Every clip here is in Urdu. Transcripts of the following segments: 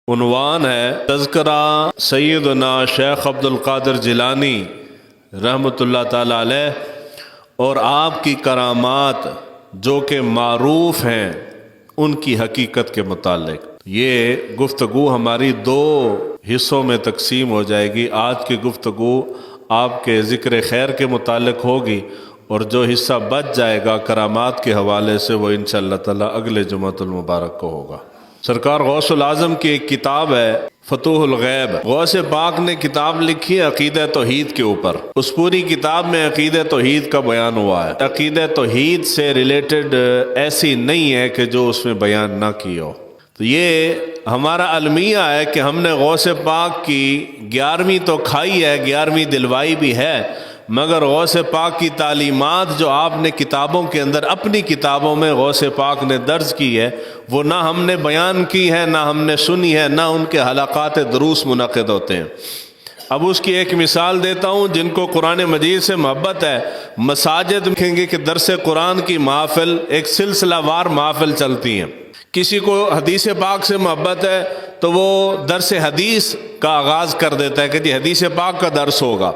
عنوان ہے تذکرہ سیدنا شیخ عبد القادر جیلانی رحمۃ اللہ تعالی علیہ اور آپ کی کرامات جو کہ معروف ہیں ان کی حقیقت کے متعلق۔ یہ گفتگو ہماری دو حصوں میں تقسیم ہو جائے گی۔ آج کی گفتگو آپ کے ذکر خیر کے متعلق ہوگی اور جو حصہ بچ جائے گا کرامات کے حوالے سے وہ انشاءاللہ تعالی اگلے جمعۃ المبارک کو ہوگا۔ سرکار غوث العظم کی ایک کتاب ہے فتوح الغیب۔ غوث پاک نے کتاب لکھی ہے عقیدہ توحید کے اوپر۔ اس پوری کتاب میں عقیدہ توحید کا بیان ہوا ہے۔ عقیدہ توحید سے ریلیٹڈ ایسی نہیں ہے کہ جو اس میں بیان نہ کی ہو۔ تو یہ ہمارا المیہ ہے کہ ہم نے غوث پاک کی 11ویں تو کھائی ہے، 11ویں دلوائی بھی ہے، مگر غوث پاک کی تعلیمات جو آپ نے کتابوں کے اندر اپنی کتابوں میں غوث پاک نے درج کی ہے وہ نہ ہم نے بیان کی ہے، نہ ہم نے سنی ہے، نہ ان کے حلقات دروس منعقد ہوتے ہیں۔ اب اس کی ایک مثال دیتا ہوں۔ جن کو قرآن مجید سے محبت ہے، مساجد دیکھیں گے کہ درس قرآن کی محافل ایک سلسلہ وار محافل چلتی ہیں۔ کسی کو حدیث پاک سے محبت ہے تو وہ درس حدیث کا آغاز کر دیتا ہے کہ جی حدیث پاک کا درس ہوگا۔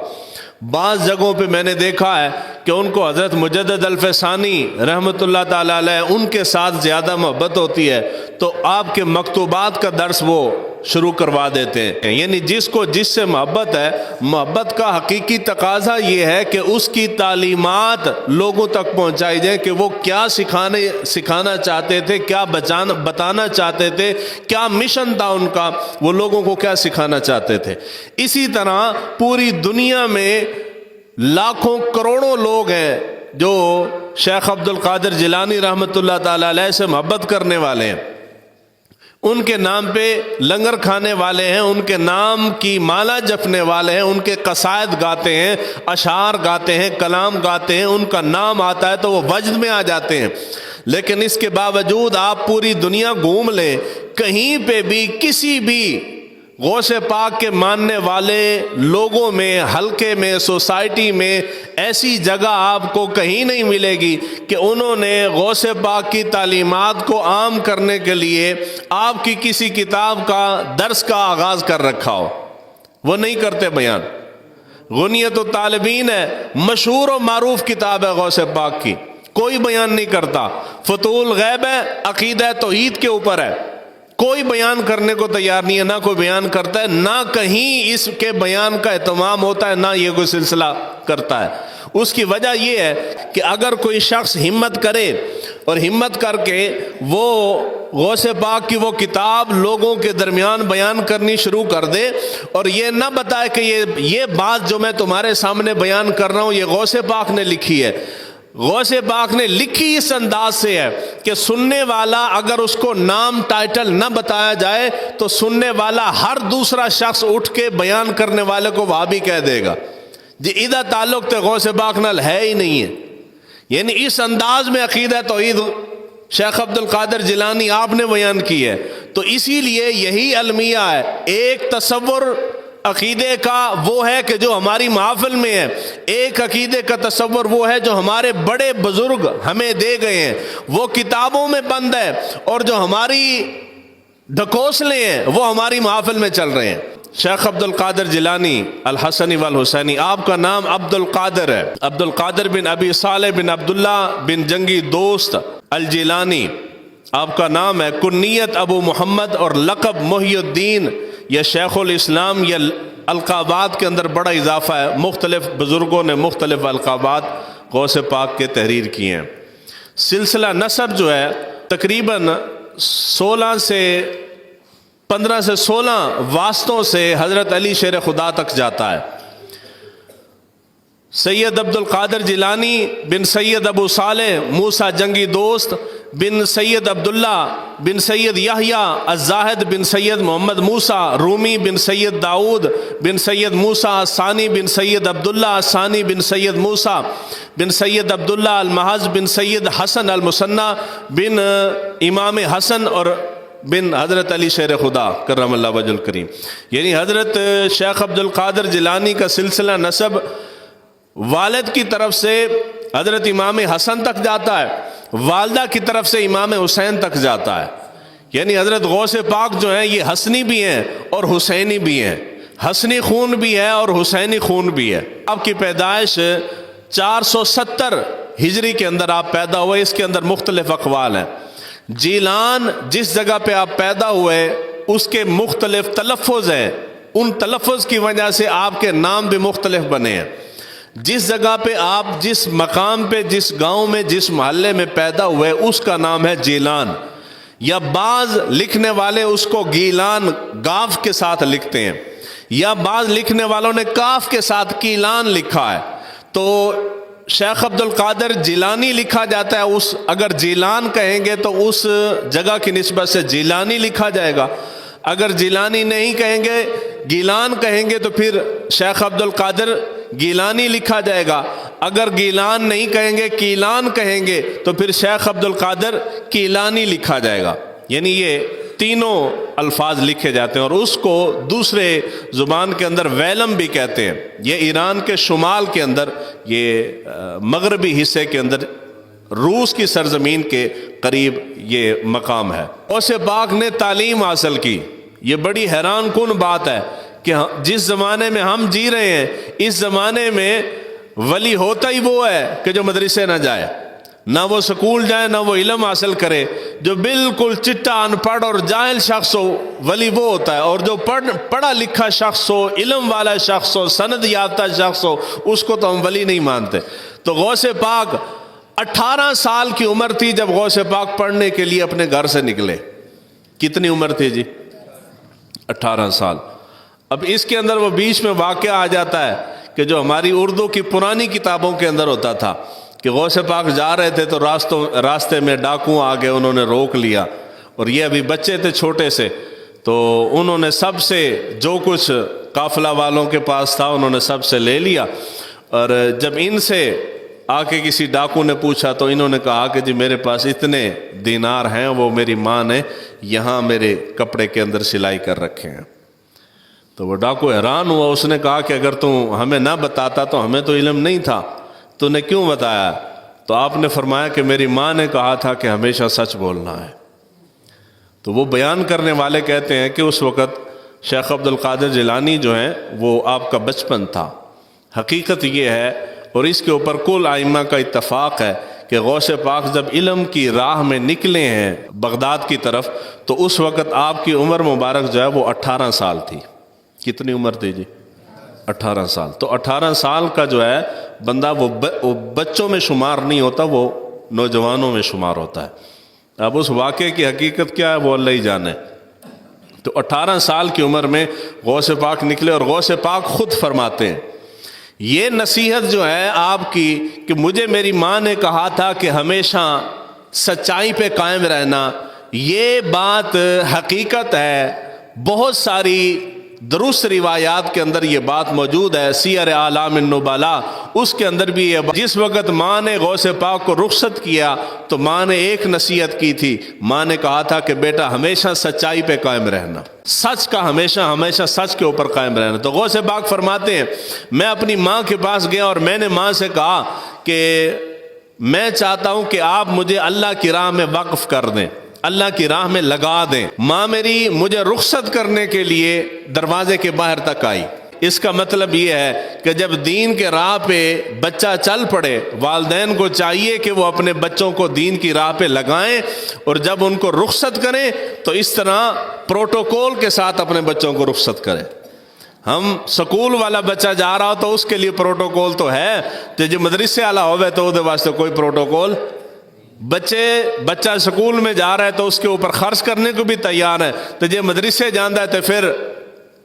بعض جگہوں پہ میں نے دیکھا ہے کہ ان کو حضرت مجدد الفسانی رحمۃ اللہ تعالی علیہ ان کے ساتھ زیادہ محبت ہوتی ہے تو آپ کے مکتوبات کا درس وہ شروع کروا دیتے ہیں۔ یعنی جس کو جس سے محبت ہے، محبت کا حقیقی تقاضا یہ ہے کہ اس کی تعلیمات لوگوں تک پہنچائی جائیں کہ وہ کیا سکھانا چاہتے تھے، کیا بتانا چاہتے تھے، کیا مشن تھا ان کا، وہ لوگوں کو کیا سکھانا چاہتے تھے۔ اسی طرح پوری دنیا میں لاکھوں کروڑوں لوگ ہیں جو شیخ عبد القادر جیلانی رحمۃ اللہ تعالی علیہ سے محبت کرنے والے ہیں، ان کے نام پہ لنگر کھانے والے ہیں، ان کے نام کی مالا جپنے والے ہیں، ان کے قصائد گاتے ہیں، اشعار گاتے ہیں، کلام گاتے ہیں، ان کا نام آتا ہے تو وہ وجد میں آ جاتے ہیں۔ لیکن اس کے باوجود آپ پوری دنیا گھوم لیں، کہیں پہ بھی کسی بھی غوث پاک کے ماننے والے لوگوں میں، حلقے میں، سوسائٹی میں ایسی جگہ آپ کو کہیں نہیں ملے گی کہ انہوں نے غوث پاک کی تعلیمات کو عام کرنے کے لیے آپ کی کسی کتاب کا درس کا آغاز کر رکھا ہو۔ وہ نہیں کرتے بیان۔ غنیت الطالبین ہے، مشہور و معروف کتاب ہے غوث پاک کی، کوئی بیان نہیں کرتا۔ فتوح الغیب ہے، عقیدہ توحید کے اوپر ہے، کوئی بیان کرنے کو تیار نہیں ہے، نہ کوئی بیان کرتا ہے، نہ کہیں اس کے بیان کا اہتمام ہوتا ہے، نہ یہ کوئی سلسلہ کرتا ہے۔ اس کی وجہ یہ ہے کہ اگر کوئی شخص ہمت کرے اور ہمت کر کے وہ غوث پاک کی وہ کتاب لوگوں کے درمیان بیان کرنی شروع کر دے اور یہ نہ بتائے کہ یہ بات جو میں تمہارے سامنے بیان کر رہا ہوں یہ غوث پاک نے لکھی ہے، غوث پاک نے لکھی اس انداز سے ہے کہ سننے والا اگر اس کو نام ٹائٹل نہ بتایا جائے تو سننے والا ہر دوسرا شخص اٹھ کے بیان کرنے والے کو وہابی کہہ دے گا، جی ادھر تعلق تو غوث پاک نال ہے ہی نہیں ہے۔ یعنی اس انداز میں عقیدہ توحید شیخ عبد القادر جیلانی آپ نے بیان کی ہے۔ تو اسی لیے یہی المیہ ہے، ایک تصور عقیدے کا وہ ہے کہ جو ہماری محافل میں ہے، ایک عقیدے کا تصور وہ ہے جو ہمارے بڑے بزرگ ہمیں دے گئے ہیں، وہ کتابوں میں بند ہے، اور جو ہماری ڈھکوسلے ہیں وہ ہماری محافل میں چل رہے ہیں۔ شیخ عبد القادر جیلانی الحسنی والحسینی، آپ کا نام عبد القادر ہے، عبد القادر بن ابی صالح بن عبداللہ بن جنگی دوست الجیلانی آپ کا نام ہے۔ کنیت ابو محمد اور لقب محی الدین یا شیخ الاسلام، یا القابات کے اندر بڑا اضافہ ہے، مختلف بزرگوں نے مختلف القابات غوث پاک کے تحریر کیے ہیں۔ سلسلہ نسب جو ہے تقریباً 15 سے 16 واسطوں سے حضرت علی شیر خدا تک جاتا ہے۔ سید عبد القادر جیلانی بن سید ابو صالح موسیٰ جنگی دوست بن سید عبداللہ بن سید یحییٰ الزاہد بن سید محمد موسیٰ رومی بن سید داؤد بن سید موسیٰ الثانی بن سید عبداللہ الثانی بن سید موسیٰ بن سید عبداللہ المحض بن سید حسن المثنی بن امام حسن اور بن حضرت علی شیر خدا کرم اللہ وجہ الکریم۔ یعنی حضرت شیخ عبد القادر جیلانی کا سلسلہ نسب والد کی طرف سے حضرت امام حسن تک جاتا ہے، والدہ کی طرف سے امام حسین تک جاتا ہے۔ یعنی حضرت غوث پاک جو ہیں یہ حسنی بھی ہیں اور حسینی بھی ہیں، حسنی خون بھی ہے اور حسینی خون بھی ہے۔ آپ کی پیدائش 470 ہجری کے اندر آپ پیدا ہوئے، اس کے اندر مختلف اقوال ہیں۔ جیلان جس جگہ پہ آپ پیدا ہوئے اس کے مختلف تلفظ ہیں، ان تلفظ کی وجہ سے آپ کے نام بھی مختلف بنے ہیں۔ جس جگہ پہ آپ جس مقام پہ جس گاؤں میں جس محلے میں پیدا ہوئے اس کا نام ہے جیلان، یا بعض لکھنے والے اس کو گیلان گاف کے ساتھ لکھتے ہیں، یا بعض لکھنے والوں نے کاف کے ساتھ کیلان لکھا ہے۔ تو شیخ عبد القادر جیلانی لکھا جاتا ہے، اگر جیلان کہیں گے تو اس جگہ کی نسبت سے جیلانی لکھا جائے گا، اگر جیلانی نہیں کہیں گے گیلان کہیں گے تو پھر شیخ عبد القادر گیلانی لکھا جائے گا، اگر گیلان نہیں کہیں گے کیلان کہیں گے تو پھر شیخ عبد القادر کیلانی لکھا جائے گا۔ یعنی یہ تینوں الفاظ لکھے جاتے ہیں، اور اس کو دوسرے زبان کے اندر ویلم بھی کہتے ہیں۔ یہ ایران کے شمال کے اندر، یہ مغربی حصے کے اندر روس کی سرزمین کے قریب یہ مقام ہے۔ غوث پاک نے تعلیم حاصل کی۔ یہ بڑی حیران کن بات ہے کہ جس زمانے میں ہم جی رہے ہیں اس زمانے میں ولی ہوتا ہی وہ ہے کہ جو مدرسے نہ جائے، نہ وہ سکول جائے، نہ وہ علم حاصل کرے۔ جو بالکل چٹا ان پڑھ اور جاہل شخص ہو ولی وہ ہوتا ہے، اور جو پڑھا لکھا شخص ہو، علم والا شخص ہو، سند یافتہ شخص ہو، اس کو تو ہم ولی نہیں مانتے۔ تو غوث پاک 18 سال کی عمر تھی جب غوث پاک پڑھنے کے لیے اپنے گھر سے نکلے۔ کتنی عمر تھی جی؟ 18 سال۔ اب اس کے اندر وہ بیچ میں واقعہ آ جاتا ہے کہ جو ہماری اردو کی پرانی کتابوں کے اندر ہوتا تھا کہ غوث پاک جا رہے تھے تو راستے میں ڈاکو آ گئے، انہوں نے روک لیا، اور یہ ابھی بچے تھے چھوٹے سے، تو انہوں نے سب سے جو کچھ قافلہ والوں کے پاس تھا انہوں نے سب سے لے لیا، اور جب ان سے آ کے کسی ڈاکو نے پوچھا تو انہوں نے کہا کہ جی میرے پاس اتنے دینار ہیں، وہ میری ماں نے یہاں میرے کپڑے کے اندر سلائی کر رکھے ہیں۔ تو وہ ڈاکو حیران ہوا، اس نے کہا کہ اگر تم ہمیں نہ بتاتا تو ہمیں تو علم نہیں تھا، تو نے کیوں بتایا؟ تو آپ نے فرمایا کہ میری ماں نے کہا تھا کہ ہمیشہ سچ بولنا ہے۔ تو وہ بیان کرنے والے کہتے ہیں کہ اس وقت شیخ عبد القادر جیلانی جو ہیں وہ آپ کا بچپن تھا۔ حقیقت یہ ہے، اور اس کے اوپر کل ائمہ کا اتفاق ہے، کہ غوث پاک جب علم کی راہ میں نکلے ہیں بغداد کی طرف تو اس وقت آپ کی عمر مبارک جو ہے وہ 18 سال تھی۔ کتنی عمر تھی جی؟ 18 سال۔ تو 18 سال کا جو ہے بندہ وہ بچوں میں شمار نہیں ہوتا، وہ نوجوانوں میں شمار ہوتا ہے۔ اب اس واقعے کی حقیقت کیا ہے وہ اللہ ہی جانے۔ تو 18 سال کی عمر میں غوث پاک نکلے، اور غوث پاک خود فرماتے ہیں یہ نصیحت جو ہے آپ کی کہ مجھے میری ماں نے کہا تھا کہ ہمیشہ سچائی پہ قائم رہنا، یہ بات حقیقت ہے۔ بہت ساری درست روایات کے اندر یہ بات موجود ہے، سیر اعلام النبلاء اس کے اندر بھی یہ جس وقت ماں نے غوث پاک کو رخصت کیا تو ماں نے ایک نصیحت کی تھی، ماں نے کہا تھا کہ بیٹا ہمیشہ سچائی پہ قائم رہنا، سچ کا ہمیشہ سچ کے اوپر قائم رہنا۔ تو غوث پاک فرماتے ہیں میں اپنی ماں کے پاس گیا اور میں نے ماں سے کہا کہ میں چاہتا ہوں کہ آپ مجھے اللہ کی راہ میں وقف کر دیں، اللہ کی راہ میں لگا دیں۔ ماں میری مجھے رخصت کرنے کے لیے دروازے کے باہر تک آئی۔ اس کا مطلب یہ ہے کہ جب دین کے راہ پہ بچہ چل پڑے، والدین کو چاہیے کہ وہ اپنے بچوں کو دین کی راہ پہ لگائیں، اور جب ان کو رخصت کریں تو اس طرح پروٹوکول کے ساتھ اپنے بچوں کو رخصت کریں۔ ہم سکول والا بچہ جا رہا ہو تو اس کے لیے پروٹوکول تو ہے، تو جو مدرسے والا ہوئے تو وہ واسطے کوئی پروٹوکول۔ بچہ سکول میں جا رہا ہے تو اس کے اوپر خرچ کرنے کو بھی تیار ہے، تو جو مدرسے جاندہ ہے تو پھر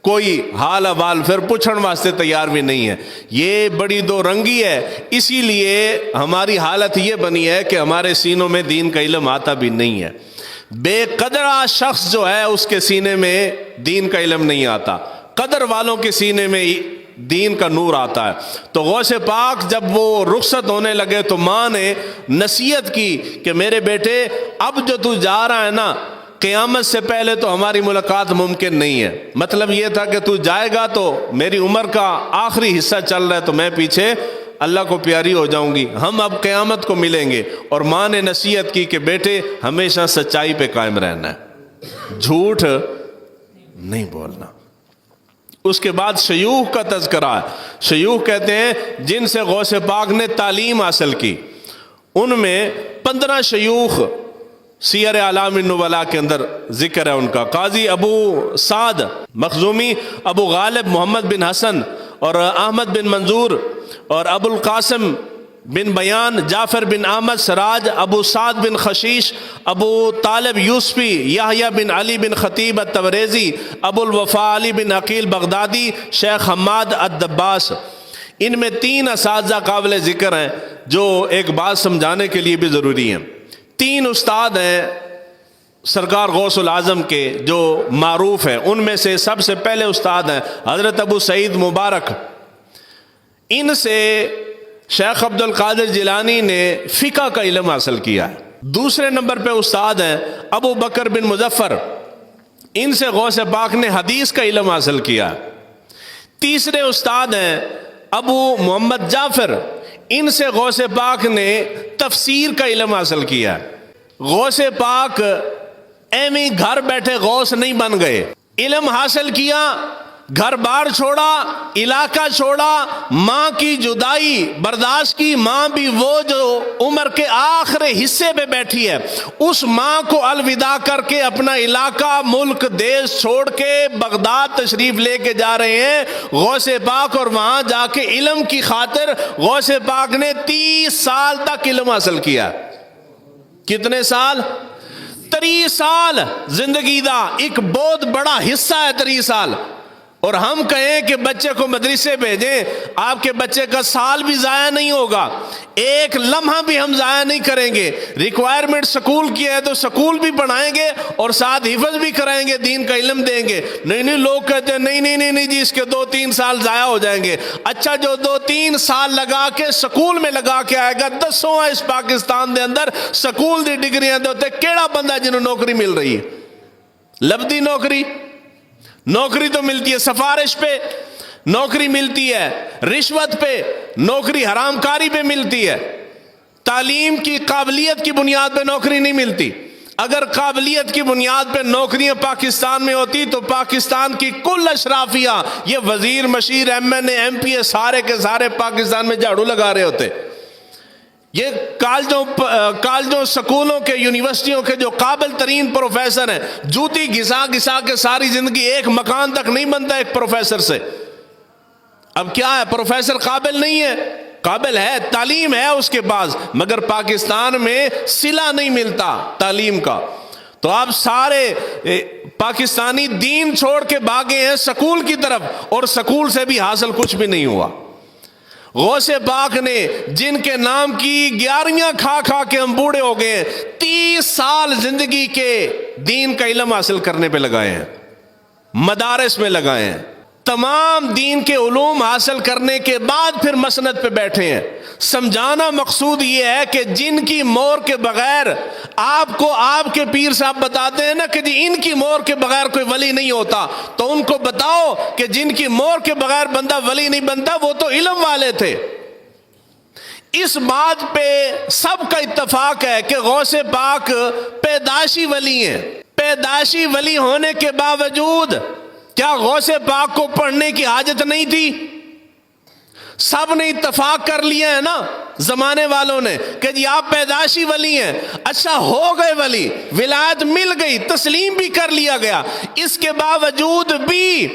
کوئی حال احوال پھر پوچھن واسطے تیار بھی نہیں ہے۔ یہ بڑی دو رنگی ہے، اسی لیے ہماری حالت یہ بنی ہے کہ ہمارے سینوں میں دین کا علم آتا بھی نہیں ہے۔ بے قدرہ شخص جو ہے اس کے سینے میں دین کا علم نہیں آتا، قدر والوں کے سینے میں دین کا نور آتا ہے۔ تو غوث پاک جب وہ رخصت ہونے لگے تو ماں نے نصیحت کی کہ میرے بیٹے اب جو تو جا رہا ہے نا، قیامت سے پہلے تو ہماری ملاقات ممکن نہیں ہے۔ مطلب یہ تھا کہ تو جائے گا تو میری عمر کا آخری حصہ چل رہا ہے تو میں پیچھے اللہ کو پیاری ہو جاؤں گی، ہم اب قیامت کو ملیں گے۔ اور ماں نے نصیحت کی کہ بیٹے ہمیشہ سچائی پہ قائم رہنا ہے۔ جھوٹ نہیں بولنا۔ اس کے بعد شیوخ کا تذکرہ ہے۔ شیوخ کہتے ہیں جن سے غوث پاک نے تعلیم حاصل کی، ان میں 15 شیوخ سیر اعلام النبلاء کے اندر ذکر ہے ان کا۔ قاضی ابو سعد مخزومی، ابو غالب محمد بن حسن اور احمد بن منظور اور ابو القاسم بن بیان، جعفر بن احمد سراج، ابو سعد بن خشیش، ابو طالب یوسفی، یحییٰ بن علی بن خطیب التبریزی، ابو الوفا علی بن عقیل بغدادی، شیخ حماد الدباس۔ ان میں 3 اساتذہ قابل ذکر ہیں جو ایک بات سمجھانے کے لیے بھی ضروری ہیں۔ 3 استاد ہیں سرکار غوث العظم کے جو معروف ہیں، ان میں سے سب سے پہلے استاد ہیں حضرت ابو سعید مبارک۔ ان سے شیخ عبد القادر جیلانی نے فقہ کا علم حاصل کیا ہے۔ دوسرے نمبر پہ استاد ہیں ابو بکر بن مظفر، ان سے غوث پاک نے حدیث کا علم حاصل کیا ہے۔ تیسرے استاد ہیں ابو محمد جعفر، ان سے غوث پاک نے تفسیر کا علم حاصل کیا ہے۔ غوث پاک ایویں گھر بیٹھے غوث نہیں بن گئے، علم حاصل کیا، گھر بار چھوڑا، علاقہ چھوڑا، ماں کی جدائی برداشت کی۔ ماں بھی وہ جو عمر کے آخری حصے پہ بیٹھی ہے، اس ماں کو الوداع کر کے اپنا علاقہ، ملک، دیش چھوڑ کے بغداد تشریف لے کے جا رہے ہیں غوث پاک، اور وہاں جا کے علم کی خاطر غوث پاک نے 30 سال تک علم حاصل کیا۔ کتنے سال؟ 30 سال زندگی دا ایک بہت بڑا حصہ ہے 30 سال۔ اور ہم کہیں کہ بچے کو مدرسے بھیجیں، آپ کے بچے کا سال بھی ضائع نہیں ہوگا، ایک لمحہ بھی ہم ضائع نہیں کریں گے۔ ریکوائرمنٹ سکول کی ہے تو سکول بھی پڑھائیں گے اور ساتھ حفظ بھی کرائیں گے، دین کا علم دیں گے۔ نہیں لوگ کہتے ہیں نہیں جی اس کے 2-3 سال ضائع ہو جائیں گے۔ اچھا، جو 2-3 سال لگا کے سکول میں لگا کے آئے گا، 10 اس پاکستان دے اندر سکول دی ڈگریاں دے، کیڑا بندہ جنہوں نوکری مل رہی ہے؟ لبدی نوکری تو ملتی ہے، سفارش پہ نوکری ملتی ہے، رشوت پہ نوکری، حرام کاری پہ ملتی ہے۔ تعلیم کی قابلیت کی بنیاد پہ نوکری نہیں ملتی۔ اگر قابلیت کی بنیاد پہ نوکریاں پاکستان میں ہوتی تو پاکستان کی کل اشرافیہ، یہ وزیر، مشیر، MNA، MP سارے کے سارے پاکستان میں جھاڑو لگا رہے ہوتے۔ یہ کالجوں، سکولوں کے، یونیورسٹیوں کے جو قابل ترین پروفیسر ہیں، جوتی گھسا کے ساری زندگی ایک مکان تک نہیں بنتا ایک پروفیسر سے۔ اب کیا ہے، پروفیسر قابل نہیں ہے؟ قابل ہے، تعلیم ہے اس کے پاس، مگر پاکستان میں صلہ نہیں ملتا تعلیم کا۔ تو آپ سارے پاکستانی دین چھوڑ کے بھاگے ہیں سکول کی طرف، اور سکول سے بھی حاصل کچھ بھی نہیں ہوا۔ غوث پاک نے جن کے نام کی گیاریاں کھا کے ہم بوڑھے ہو گئے، 30 سال زندگی کے دین کا علم حاصل کرنے پہ لگائے ہیں، مدارس میں لگائے ہیں، تمام دین کے علوم حاصل کرنے کے بعد پھر مسند پہ بیٹھے ہیں۔ سمجھانا مقصود یہ ہے کہ جن کی مور کے بغیر آپ کو آپ کے پیر صاحب بتاتے ہیں نا کہ جی ان کی مور کے بغیر کوئی ولی نہیں ہوتا، تو ان کو بتاؤ کہ جن کی مور کے بغیر بندہ ولی نہیں بنتا وہ تو علم والے تھے۔ اس بات پہ سب کا اتفاق ہے کہ غوث پاک پیدائشی ولی ہیں۔ پیدائشی ولی ہونے کے باوجود کیا غوث پاک کو پڑھنے کی حاجت نہیں تھی؟ سب نے اتفاق کر لیا ہے نا زمانے والوں نے کہ جی آپ پیدائشی ولی ہیں۔ اچھا، ہو گئے ولی، ولایت مل گئی، تسلیم بھی کر لیا گیا، اس کے باوجود بھی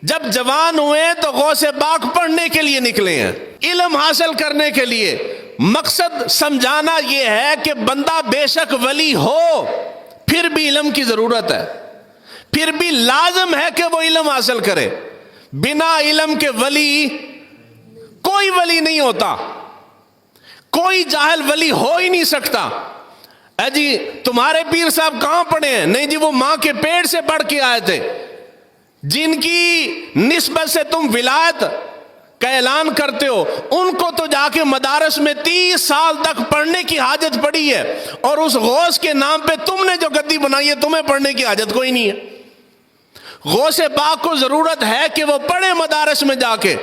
جب جوان ہوئے تو غوث پاک پڑھنے کے لیے نکلے ہیں، علم حاصل کرنے کے لیے۔ مقصد سمجھانا یہ ہے کہ بندہ بے شک ولی ہو، پھر بھی علم کی ضرورت ہے، پھر بھی لازم ہے کہ وہ علم حاصل کرے۔ بنا علم کے ولی کوئی ولی نہیں ہوتا، کوئی جاہل ولی ہو ہی نہیں سکتا۔ اے جی تمہارے پیر صاحب کہاں پڑھے ہیں؟ نہیں جی وہ ماں کے پیٹ سے پڑھ کے آئے تھے۔ جن کی نسبت سے تم ولایت کا اعلان کرتے ہو ان کو تو جا کے مدارس میں 30 سال تک پڑھنے کی حاجت پڑی ہے، اور اس غوث کے نام پہ تم نے جو گدی بنائی ہے تمہیں پڑھنے کی حاجت کوئی نہیں ہے۔ غوث پاک کو ضرورت ہے کہ وہ پڑھے مدارس میں جا کے،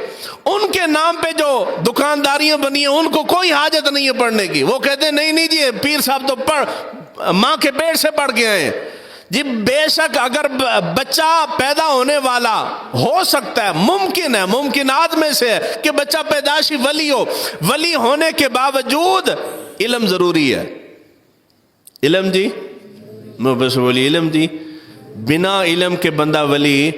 ان کے نام پہ جو دکانداریاں بنی ہیں ان کو کوئی حاجت نہیں ہے پڑھنے کی۔ وہ کہتے ہیں نہیں جی پیر صاحب تو ماں کے پیٹ سے پڑھ کے آئے ہیں۔ جی بے شک اگر بچہ پیدا ہونے والا ہو سکتا ہے، ممکن ہے، ممکنات میں سے ہے کہ بچہ پیدائشی ولی ہو، ولی ہونے کے باوجود علم ضروری ہے۔ علم جی بس ولی علم جی، بنا علم کے بندہ ولی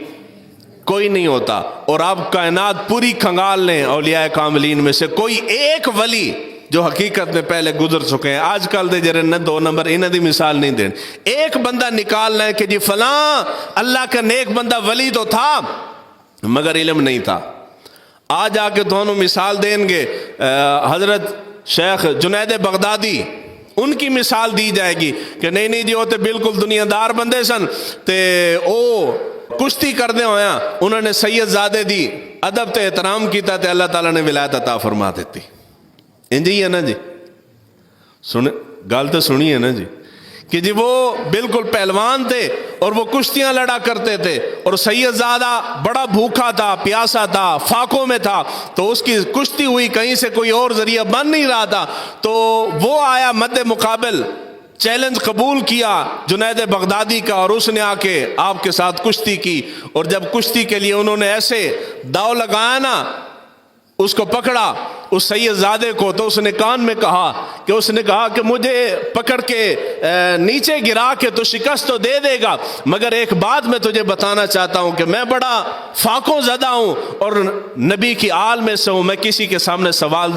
کوئی نہیں ہوتا۔ اور آپ کائنات پوری کھنگال لیں اولیاء کاملین میں سے کوئی ایک ولی جو حقیقت میں پہلے گزر چکے ہیں، آج کل دے جرے نہ دو نمبر انہیں دی مثال نہیں دین، ایک بندہ نکال لیں کہ جی فلاں اللہ کا نیک بندہ ولی تو تھا مگر علم نہیں تھا۔ آج آ کے دونوں مثال دیں گے حضرت شیخ جنید بغدادی، ان کی مثال دی جائے گی کہ نہیں جی وہ تے بالکل دنیا دار بندے سن تے او کشتی کردے ہویا، انہوں نے سید زادے دی ادب تے احترام کیتا تے اللہ تعالیٰ نے ولایت عطا فرما دیتی۔ انجی ہے نا جی، گل تو سنی ہے نا جی کہ جی وہ بالکل پہلوان تھے اور وہ کشتیاں لڑا کرتے تھے، اور سید زادہ بڑا بھوکا تھا، پیاسا تھا، فاقوں میں تھا، تو اس کی کشتی ہوئی، کہیں سے کوئی اور ذریعہ بن نہیں رہا تھا، تو وہ آیا مد مقابل، چیلنج قبول کیا جنید بغدادی کا، اور اس نے آ کے آپ کے ساتھ کشتی کی، اور جب کشتی کے لیے انہوں نے ایسے داؤ لگایا نا، اس کو پکڑا اس سید زادے کو، تو اس نے کان میں کہا کہ مجھے پکڑ کے نیچے گرا کے تو شکست تو دے دے گا، مگر ایک بات میں تجھے بتانا چاہتا ہوں کہ میں بڑا فاقوں زدہ ہوں اور نبی کی آل میں سے ہوں، میں کسی کے سامنے سوال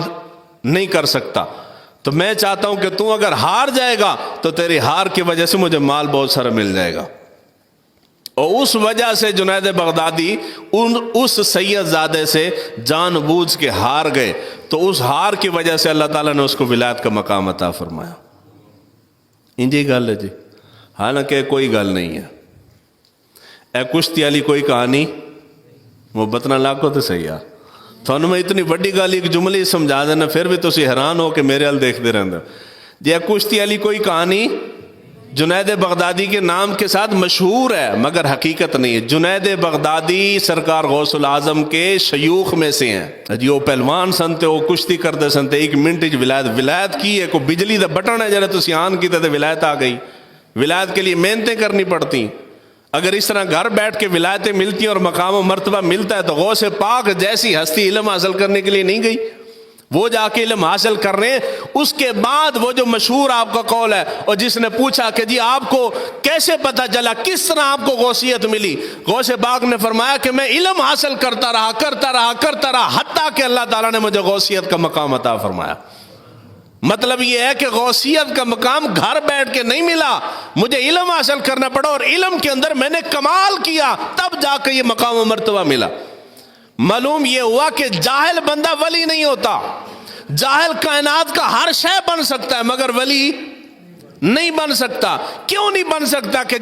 نہیں کر سکتا، تو میں چاہتا ہوں کہ تو اگر ہار جائے گا تو تیری ہار کی وجہ سے مجھے مال بہت سارا مل جائے گا۔ اور اس وجہ سے جنید بغدادی اس سید زادے سے جان بوجھ کے ہار گئے، تو اس ہار کی وجہ سے اللہ تعالیٰ نے اس کو ولایت کا مقام عطا فرمایا۔ انجی گل ہے جی، حالانکہ کوئی گل نہیں ہے، اے کشتی والی کوئی کہانی محبت نہ لاکھو تو صحیح ہے، تھانوں میں اتنی بڑی گل ایک جملے سمجھا دینا پھر بھی تسی حیران ہو کہ میرے حال دیکھتے رہتے جی۔ اے کشتی والی کوئی کہانی جنید بغدادی کے نام کے ساتھ مشہور ہے مگر حقیقت نہیں ہے۔ جنید بغدادی سرکار غوث العظم کے شیوخ میں سے ہیں جی، وہ پہلوان سنتے، وہ کشتی کرتے سنتے، ایک منٹ ولایت کی ہے، کوئی بجلی دا بٹن ہے جرا تسی آن کی تے ولایت آ گئی۔ ولایت کے لیے محنتیں کرنی پڑتی، اگر اس طرح گھر بیٹھ کے ولایتیں ملتی ہیں اور مقام و مرتبہ ملتا ہے تو غوث پاک جیسی ہستی علم حاصل کرنے کے لیے نہیں گئی، وہ جا کے علم حاصل کر رہے ہیں۔ اس کے بعد وہ جو مشہور آپ کا قول ہے، اور جس نے پوچھا کہ جی آپ کو کیسے پتا چلا، کس طرح آپ کو غوثیت ملی، غوث پاک نے فرمایا کہ میں علم حاصل کرتا رہا حتیٰ کہ اللہ تعالیٰ نے مجھے غوثیت کا مقام عطا فرمایا۔ مطلب یہ ہے کہ غوثیت کا مقام گھر بیٹھ کے نہیں ملا، مجھے علم حاصل کرنا پڑا، اور علم کے اندر میں نے کمال کیا، تب جا کے یہ مقام و مرتبہ ملا۔ معلوم یہ ہوا کہ جاہل بندہ ولی نہیں ہوتا، جاہل کائنات کا ہر شے بن سکتا ہے مگر ولی نہیں بن سکتا۔ کیوں نہیں بن سکتا؟ کہ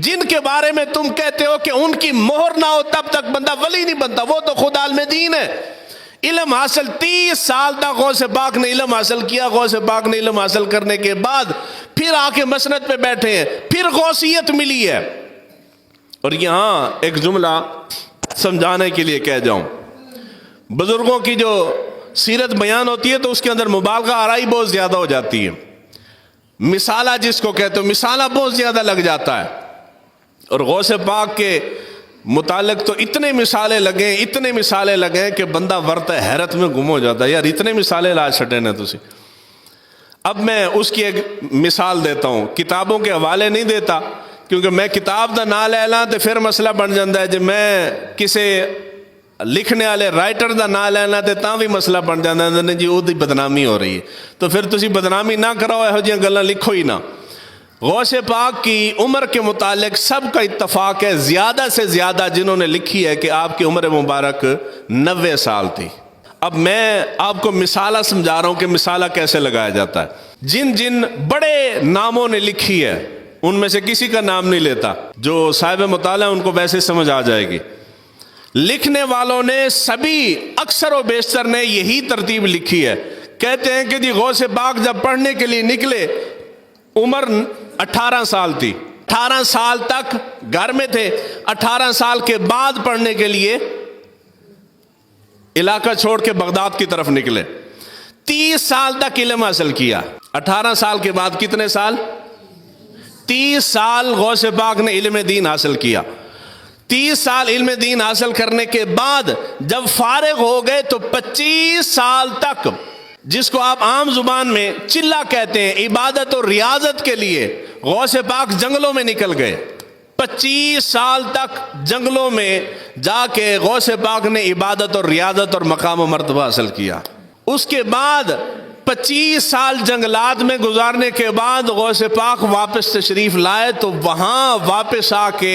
جن کے بارے میں تم کہتے ہو کہ ان کی مہر نہ ہو تب تک بندہ ولی نہیں بنتا، وہ تو خود عالم دین ہے۔ علم حاصل 30 سال تک غوث پاک نے علم حاصل کیا، غوث پاک نے علم حاصل کرنے کے بعد پھر آ کے مسند پہ بیٹھے ہیں، پھر غوثیت ملی ہے۔ اور یہاں ایک جملہ سمجھانے کے لیے کہہ جاؤں، بزرگوں کی جو سیرت بیان ہوتی ہے تو اس کے اندر مبالغہ آرائی بہت زیادہ ہو جاتی ہے، مثالہ جس کو کہتے ہو، مثالہ بہت زیادہ لگ جاتا ہے، اور غوث پاک کے متعلق تو اتنے مثالیں لگیں کہ بندہ ورطہ حیرت میں گم ہو جاتا ہے، یار اتنے مثالیں لا چھٹے نا تسی۔ اب میں اس کی ایک مثال دیتا ہوں، کتابوں کے حوالے نہیں دیتا کیونکہ میں کتاب دا نام لے لاں تو پھر مسئلہ بن جاتا ہے، جب میں کسی لکھنے والے رائٹر دا نام لینا تے تاں بھی مسئلہ بن جاتا ہے جی وہ دی بدنامی ہو رہی ہے، تو پھر تسی بدنامی نہ کراؤ، ایہو جیاں گلاں لکھو ہی نہ۔ غوث پاک کی عمر کے متعلق سب کا اتفاق ہے، زیادہ سے زیادہ جنہوں نے لکھی ہے کہ آپ کی عمر مبارک 90 سال تھی۔ اب میں آپ کو مثالہ سمجھا رہا ہوں کہ مثالہ کیسے لگایا جاتا ہے۔ جن بڑے ناموں نے لکھی ہے ان میں سے کسی کا نام نہیں لیتا، جو صاحب مطالعہ ان کو ویسے سمجھ آ جائے گی۔ لکھنے والوں نے سبھی اکثر و بیشتر نے یہی ترتیب لکھی ہے، کہتے ہیں کہ جی غوث پاک جب پڑھنے کے لیے نکلے عمر 18 سال تھی، 18 سال تک گھر میں تھے، 18 سال کے بعد پڑھنے کے لیے علاقہ چھوڑ کے بغداد کی طرف نکلے، 30 سال تک علم حاصل کیا۔ 18 سال کے بعد کتنے سال؟ 30 سال غوث پاک نے علم دین حاصل کیا. 30 سال علم دین حاصل کرنے کے بعد جب فارغ ہو گئے تو 25 سال تک، جس کو آپ عام زبان میں چلہ کہتے ہیں، عبادت اور ریاضت کے لیے غوث پاک جنگلوں میں نکل گئے. 25 سال تک جنگلوں میں جا کے غوث پاک نے عبادت اور ریاضت اور مقام و مرتبہ حاصل کیا. اس کے بعد 25 سال جنگلات میں گزارنے کے بعد غوث پاک واپس تشریف لائے تو وہاں واپس آ کے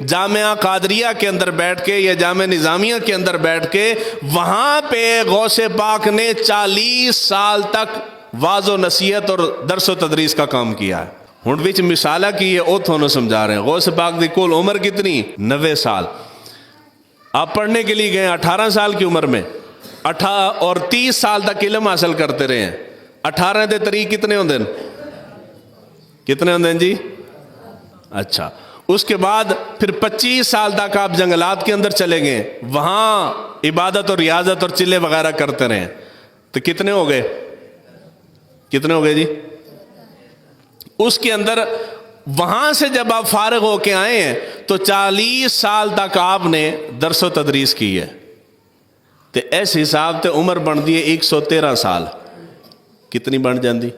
جامعہ قادریہ کے اندر بیٹھ کے یا جامعہ نظامیہ کے اندر بیٹھ کے وہاں پہ غوث پاک نے 40 سال تک واعظ و نصیحت اور درس و تدریس کا کام کیا ہے. ہن وچ مثالہ کی یہ او تھانوں سمجھا رہے ہیں. غوث پاک دی کل عمر کتنی؟ 90 سال. آپ پڑھنے کے لیے گئے 18 سال کی عمر میں، اور 30 سال تک علم حاصل کرتے رہے ہیں. 18 دے طریق کتنے ہوندے ہیں؟ کتنے ہوندے ہیں جی؟ اچھا. اس کے بعد پھر 25 سال تک آپ جنگلات کے اندر چلے گئے، وہاں عبادت اور ریاضت اور چلے وغیرہ کرتے رہے. تو کتنے ہو گئے؟ کتنے ہو گئے جی؟ اس کے اندر وہاں سے جب آپ فارغ ہو کے آئے ہیں تو 40 سال تک آپ نے درس و تدریس کی ہے. تو اس حساب تے عمر بن دی ہے 113 سال. کتنی بن جاندی؟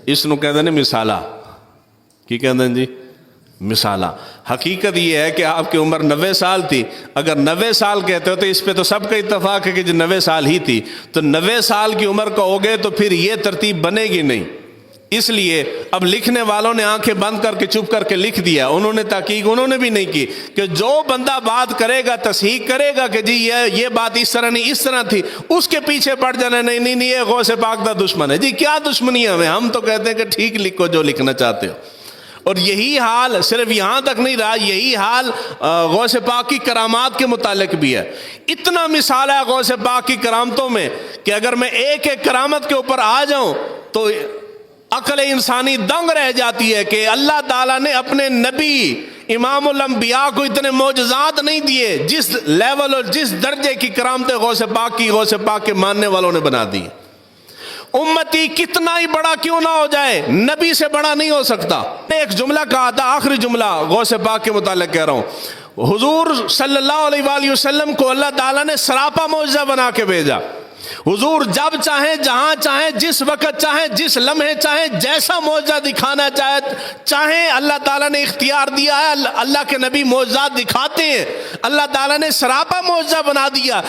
اس نو کہتے ہیں مثالہ. کی کہتے ہیں جی؟ مثالہ. حقیقت یہ ہے کہ آپ کی عمر 90 سال تھی. اگر 90 سال کہتے ہو تو اس پہ تو سب کا اتفاق ہے کہ جو 90 سال ہی تھی، تو 90 سال کی عمر کا ہو گئے تو پھر یہ ترتیب بنے گی نہیں. اس لیے اب لکھنے والوں نے آنکھیں بند کر کے چپ کر کے لکھ دیا. انہوں نے تحقیق انہوں نے بھی نہیں کی کہ جو بندہ بات کرے گا تصحیح کرے گا کہ جی یہ بات اس طرح نہیں اس طرح تھی، اس کے پیچھے پڑ جانا نہیں نہیں نہیں یہ غوث پاک دا دشمن ہے. جی کیا دشمنی ہے ہم تو کہتے ہیں کہ ٹھیک لکھو جو لکھنا چاہتے ہو. اور یہی حال صرف یہاں تک نہیں رہا، یہی حال غوث پاک کی کرامات کے متعلق بھی ہے. اتنا مثال ہے غوث پاک کی کرامتوں میں کہ اگر میں ایک ایک کرامت کے اوپر آ جاؤں تو عقل انسانی دنگ رہ جاتی ہے کہ اللہ تعالیٰ نے اپنے نبی امام الانبیاء کو اتنے معجزات نہیں دیے جس لیول اور جس درجے کی کرامتیں غوث پاک کے ماننے والوں نے بنا دی. امتی کتنا ہی بڑا کیوں نہ ہو جائے، نبی سے بڑا نہیں ہو سکتا. ایک جملہ کہا تھا، آخری جملہ غوث پاک کے متعلق کہہ رہا ہوں. حضور صلی اللہ علیہ وآلہ وسلم کو اللہ تعالیٰ نے سراپا معجزہ بنا کے بھیجا. حضور جب چاہیں جہاں چاہیں جس وقت چاہیں جس لمحے چاہیں جیسا معجزہ دکھانا چاہیں اللہ تعالیٰ نے اختیار دیا ہے. اللہ کے نبی معجزات دکھاتے ہیں، اللہ تعالیٰ نے سراپا معجزہ بنا دیا.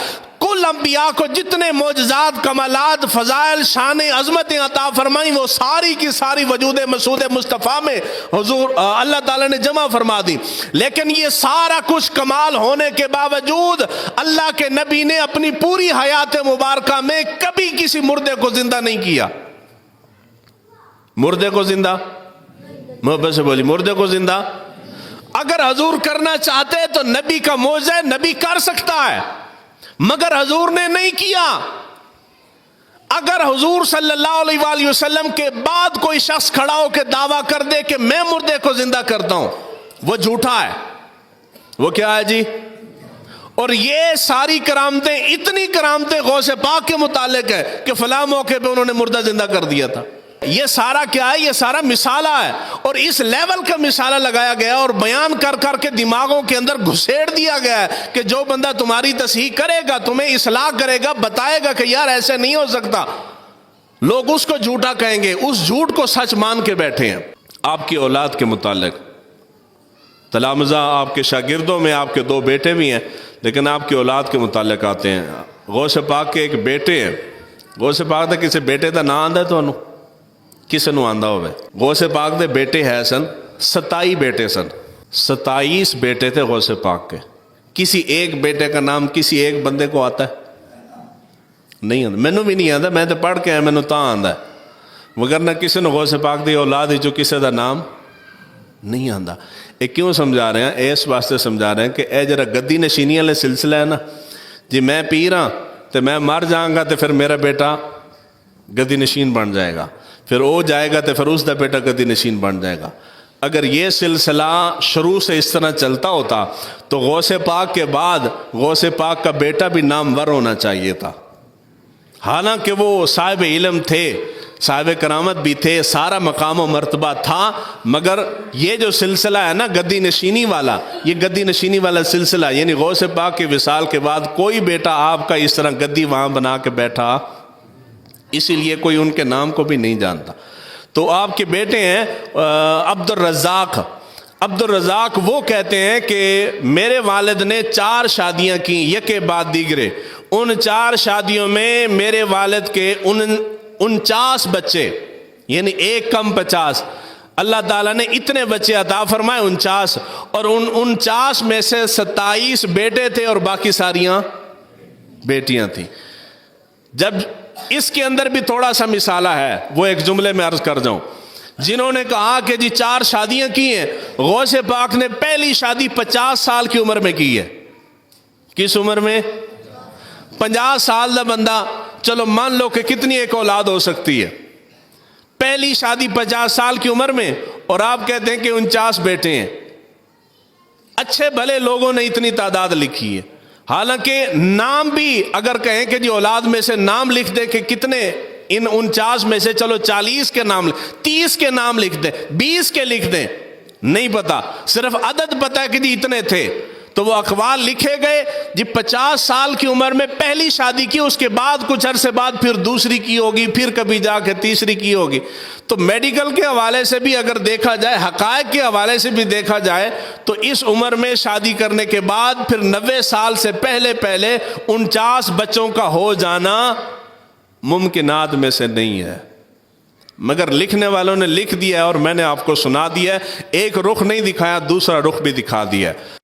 کل انبیاء کو جتنے معجزات، کمالات، فضائل، شان، عظمتیں عطا فرمائیں وہ ساری کی ساری وجود مسعود مصطفیٰ میں حضور اللہ تعالیٰ نے جمع فرما دی. لیکن یہ سارا کچھ کمال ہونے کے باوجود اللہ کے نبی نے اپنی پوری حیات مبارکہ میں کبھی کسی مردے کو زندہ نہیں کیا. مردے کو زندہ، محبت سے بولی، مردے کو زندہ اگر حضور کرنا چاہتے تو نبی کا معجزہ نبی کر سکتا ہے، مگر حضور نے نہیں کیا. اگر حضور صلی اللہ علیہ وآلہ وسلم کے بعد کوئی شخص کھڑا ہو کے دعویٰ کر دے کہ میں مردے کو زندہ کرتا ہوں، وہ جھوٹا ہے. وہ کیا ہے جی؟ اور یہ ساری کرامتیں، اتنی کرامتیں غوث پاک کے متعلق ہے کہ فلاں موقع پہ انہوں نے مردہ زندہ کر دیا تھا. یہ سارا کیا ہے؟ یہ سارا مثالہ ہے. اور اس لیول کا مثالہ لگایا گیا اور بیان کر کر کے دماغوں کے اندر گھسیڑ دیا گیا ہے کہ جو بندہ تمہاری تصحیح کرے گا، تمہیں اصلاح کرے گا، بتائے گا کہ یار ایسے نہیں ہو سکتا، لوگ اس کو جھوٹا کہیں گے. اس جھوٹ کو سچ مان کے بیٹھے ہیں. آپ کی اولاد کے متعلق تلامذہ، آپ کے شاگردوں میں آپ کے 2 بیٹے بھی ہیں، لیکن آپ کی اولاد کے متعلق آتے ہیں. غوث پاک کے ایک بیٹے ہیں. غوث پاک دا کسی بیٹے دا نام آندا ہے تانوں؟ کسے نو آندا ہوئے؟ غوث پاک دے بیٹے ہے سن 27 بیٹے سن. 27 بیٹے تھے غوث پاک کے. کسی ایک بیٹے کا نام کسی ایک بندے کو آتا ہے؟ نہیں آتا. مینوں بھی نہیں آتا، میں تو پڑھ کے آیا، مینوں تاں آندا ہے. مگر نہ کسی نے غوث پاک دی اولاد جو کسی دا نام نہیں آندا. یہ کیوں سمجھا رہے ہیں؟ اس واسطے سمجھا رہے ہیں کہ اے جرا گدی نشینی والے سلسلہ ہے نا جی، میں پیر ہاں تو میں مر جاؤں گا تو پھر میرا بیٹا گدی نشین بن جائے گا، پھر وہ جائے گا تو پھر اس دا بیٹا گدی نشین بن جائے گا. اگر یہ سلسلہ شروع سے اس طرح چلتا ہوتا تو غوث پاک کے بعد غوث پاک کا بیٹا بھی نامور ہونا چاہیے تھا. حالانکہ وہ صاحب علم تھے، صاحب کرامت بھی تھے، سارا مقام و مرتبہ تھا، مگر یہ جو سلسلہ ہے نا گدی نشینی والا، یہ گدی نشینی والا سلسلہ، یعنی غوث پاک کے وصال کے بعد کوئی بیٹا آپ کا اس طرح گدی وہاں بنا کے بیٹھا، اسی لیے کوئی ان کے نام کو بھی نہیں جانتا۔ تو آپ کے بیٹے ہیں عبد الرزاق۔ عبد الرزاق وہ کہتے ہیں کہ میرے والد نے 4 شادیاں کی، یکے بعد دیگرے، ان 4 شادیوں میں میرے والد کے 49 بچے، یعنی ایک کم 50، اللہ تعالیٰ نے اتنے بچے عطا فرمائے 49، اور ان 49 میں سے 27 بیٹے تھے اور باقی ساریاں بیٹیاں تھیں۔ جب اس کے اندر بھی تھوڑا سا مثالہ ہے، وہ ایک جملے میں عرض کر جاؤں۔ جنہوں نے کہا کہ جی 4 شادیاں کی ہیں، غوث پاک نے پہلی شادی 50 سال کی عمر میں کی ہے۔ کس عمر میں؟ 50 سال دا بندہ، چلو مان لو کہ کتنی ایک اولاد ہو سکتی ہے، پہلی شادی 50 سال کی عمر میں، اور آپ کہتے ہیں کہ 49 بیٹے ہیں۔ اچھے بھلے لوگوں نے اتنی تعداد لکھی ہے، حالانکہ نام بھی اگر کہیں کہ جی اولاد میں سے نام لکھ دے کہ کتنے، ان 49 میں سے چلو 40 کے نام، 30 کے نام لکھ دیں، 20 کے لکھ دیں، نہیں پتا، صرف عدد پتا ہے کہ جی اتنے تھے۔ تو وہ اقوال لکھے گئے جی 50 سال کی عمر میں پہلی شادی کی، اس کے بعد کچھ عرصے بعد پھر دوسری کی ہوگی، پھر کبھی جا کے تیسری کی ہوگی۔ تو میڈیکل کے حوالے سے بھی اگر دیکھا جائے، حقائق کے حوالے سے بھی دیکھا جائے، تو اس عمر میں شادی کرنے کے بعد پھر 90 سال سے پہلے 49 بچوں کا ہو جانا ممکنات میں سے نہیں ہے، مگر لکھنے والوں نے لکھ دیا ہے اور میں نے آپ کو سنا دیا ہے۔ ایک رخ نہیں دکھایا، دوسرا رخ بھی دکھا دیا ہے۔